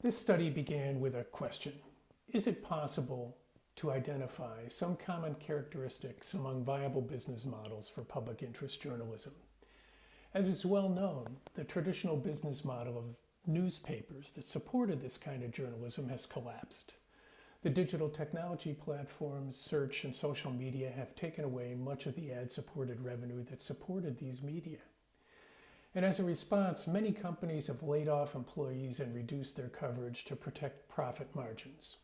This study began with a question: is it possible to identify some common characteristics among viable business models for public interest journalism? As is well known, the traditional business model of newspapers that supported this kind of journalism has collapsed. The digital technology platforms, search, and social media have taken away much of the ad-supported revenue that supported these media. And as a response, many companies have laid off employees and reduced their coverage to protect profit margins.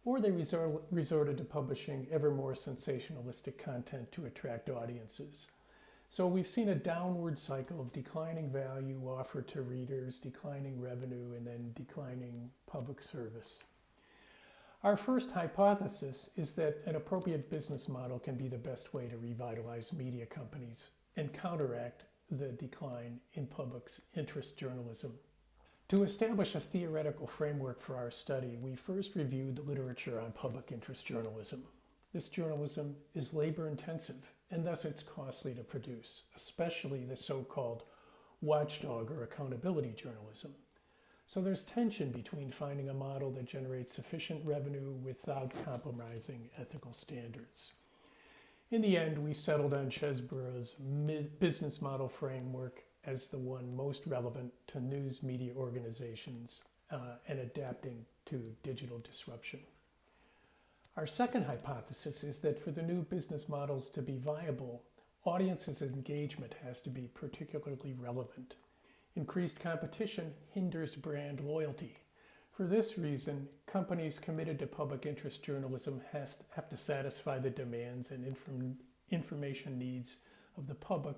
Or they resorted to publishing ever more sensationalistic content to attract audiences. So we've seen a downward cycle of declining value offered to readers, declining revenue, and then declining public service. Our first hypothesis is that an appropriate business model can be the best way to revitalize media companies and counteract the decline in public interest journalism. To establish a theoretical framework for our study, we first reviewed the literature on public interest journalism. This journalism is labor-intensive, and thus it's costly to produce, especially the so-called watchdog or accountability journalism. So there's tension between finding a model that generates sufficient revenue without compromising ethical standards. In the end, we settled on Chesborough's business model framework as the one most relevant to news media organizations and adapting to digital disruption. Our second hypothesis is that for the new business models to be viable, audiences' engagement has to be particularly relevant. Increased competition hinders brand loyalty. For this reason, companies committed to public interest journalism have to satisfy the demands and information needs of the public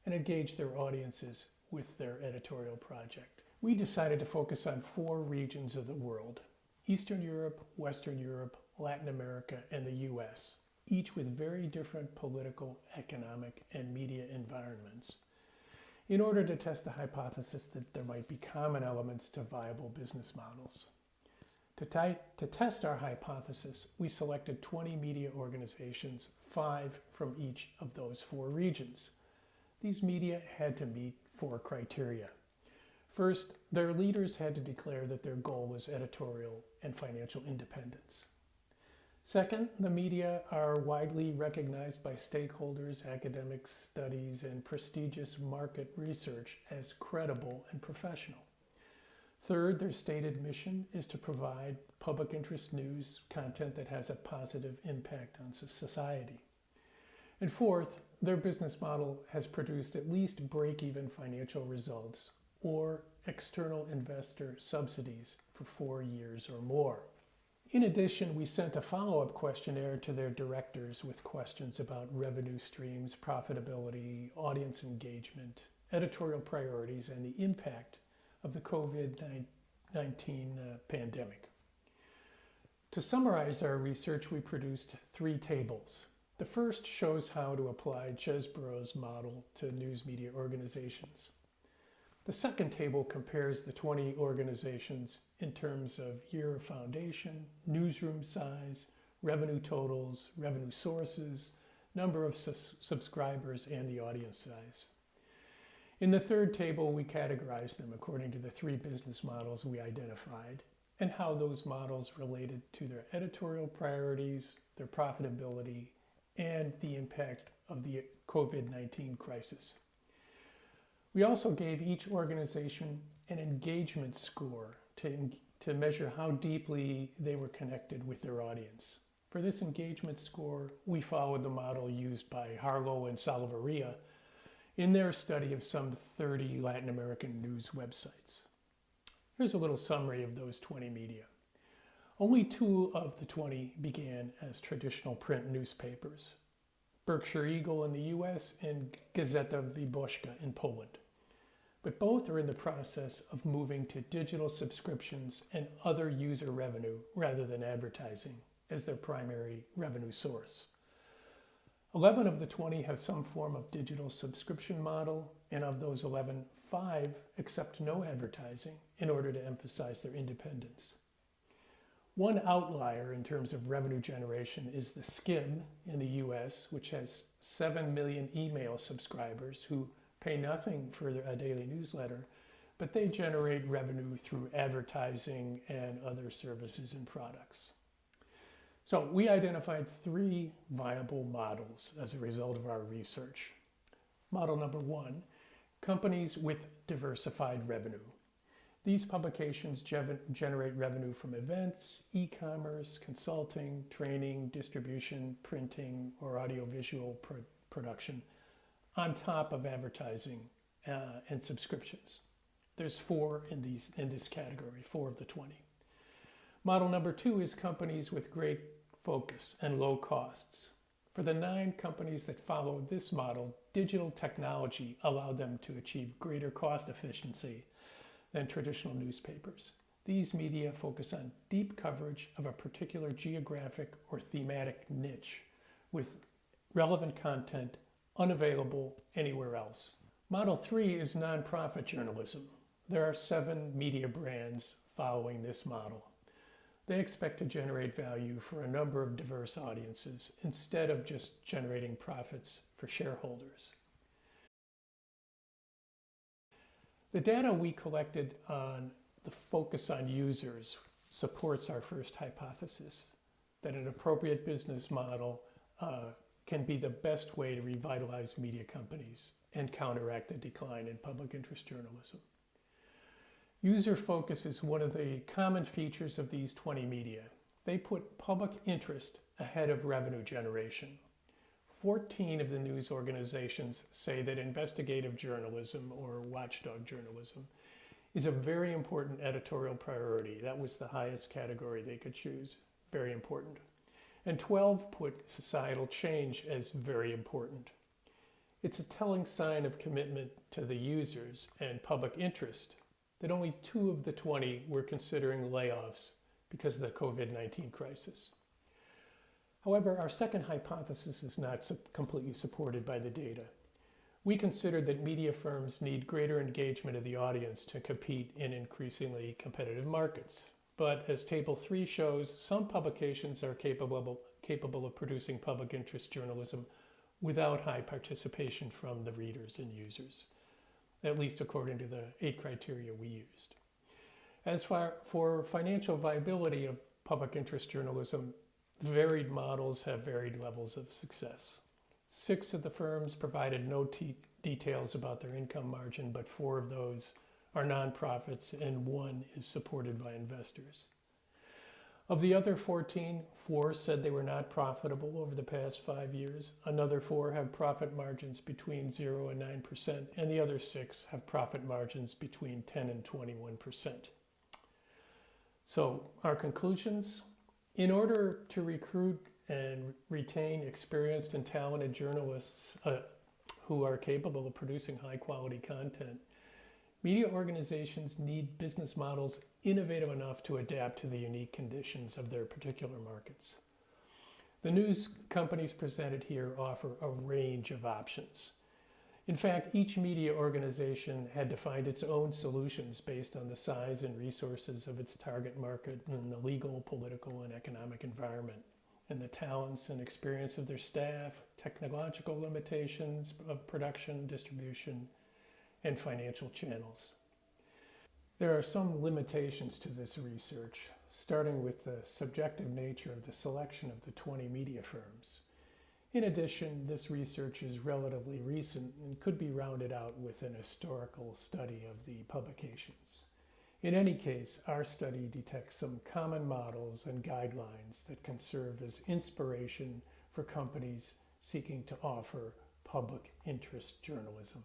and engage their audiences with their editorial project. We decided to focus on 4 regions of the world: Eastern Europe, Western Europe, Latin America, and the US, each with very different political, economic, and media environments, in order to test the hypothesis that there might be common elements to viable business models. To test our hypothesis, we selected 20 media organizations, 5 from each of those 4 regions. These media had to meet 4 criteria. First, their leaders had to declare that their goal was editorial and financial independence. Second, the media are widely recognized by stakeholders, academic studies, and prestigious market research as credible and professional. Third, their stated mission is to provide public interest news content that has a positive impact on society. And fourth, their business model has produced at least break-even financial results or external investor subsidies for 4 years or more. In addition, we sent a follow-up questionnaire to their directors with questions about revenue streams, profitability, audience engagement, editorial priorities, and the impact of the COVID-19 pandemic. To summarize our research, we produced 3 tables. The first shows how to apply Chesborough's model to news media organizations. The second table compares the 20 organizations in terms of year of foundation, newsroom size, revenue totals, revenue sources, number of subscribers, and the audience size. In the third table, we categorized them according to the 3 business models we identified and how those models related to their editorial priorities, their profitability, and the impact of the COVID-19 crisis. We also gave each organization an engagement score to measure how deeply they were connected with their audience. For this engagement score, we followed the model used by Harlow and Salaverria in their study of some 30 Latin American news websites. Here's a little summary of those 20 media. Only 2 of the 20 began as traditional print newspapers: Berkshire Eagle in the US and Gazeta Wyborcza in Poland. But both are in the process of moving to digital subscriptions and other user revenue rather than advertising as their primary revenue source. 11 of the 20 have some form of digital subscription model, and of those 11, 5 accept no advertising in order to emphasize their independence. One outlier in terms of revenue generation is the Skim in the US, which has 7 million email subscribers who pay nothing for a daily newsletter, but they generate revenue through advertising and other services and products. So we identified 3 viable models as a result of our research. Model number 1, companies with diversified revenue. These publications generate revenue from events, e-commerce, consulting, training, distribution, printing, or audiovisual production on top of advertising and subscriptions. There's 4 in this category, 4 of the 20. Model number 2 is companies with great focus and low costs. For the 9 companies that follow this model, digital technology allowed them to achieve greater cost efficiency than traditional newspapers. These media focus on deep coverage of a particular geographic or thematic niche with relevant content unavailable anywhere else. Model 3 is nonprofit journalism. There are 7 media brands following this model. They expect to generate value for a number of diverse audiences instead of just generating profits for shareholders. The data we collected on the focus on users supports our first hypothesis that an appropriate business model can be the best way to revitalize media companies and counteract the decline in public interest journalism. User focus is one of the common features of these 20 media. They put public interest ahead of revenue generation. 14 of the news organizations say that investigative journalism or watchdog journalism is a very important editorial priority. That was the highest category they could choose, very important. And 12 put societal change as very important. It's a telling sign of commitment to the users and public interest that only 2 of the 20 were considering layoffs because of the COVID-19 crisis. However, our second hypothesis is not completely supported by the data. We considered that media firms need greater engagement of the audience to compete in increasingly competitive markets. But as Table 3 shows, some publications are capable of producing public interest journalism without high participation from the readers and users, at least according to the 8 criteria we used. As for financial viability of public interest journalism, varied models have varied levels of success. 6 of the firms provided no details about their income margin, but 4 of those are nonprofits and 1 is supported by investors. Of the other 14, 4 said they were not profitable over the past 5 years. Another 4 have profit margins between 0 and 9%, and the other 6 have profit margins between 10 and 21%. So our conclusions: in order to recruit and retain experienced and talented journalists who are capable of producing high quality content, media organizations need business models innovative enough to adapt to the unique conditions of their particular markets. The news companies presented here offer a range of options. In fact, each media organization had to find its own solutions based on the size and resources of its target market and the legal, political, and economic environment, and the talents and experience of their staff, technological limitations of production, distribution, and financial channels. There are some limitations to this research, starting with the subjective nature of the selection of the 20 media firms. In addition, this research is relatively recent and could be rounded out with an historical study of the publications. In any case, our study detects some common models and guidelines that can serve as inspiration for companies seeking to offer public interest journalism.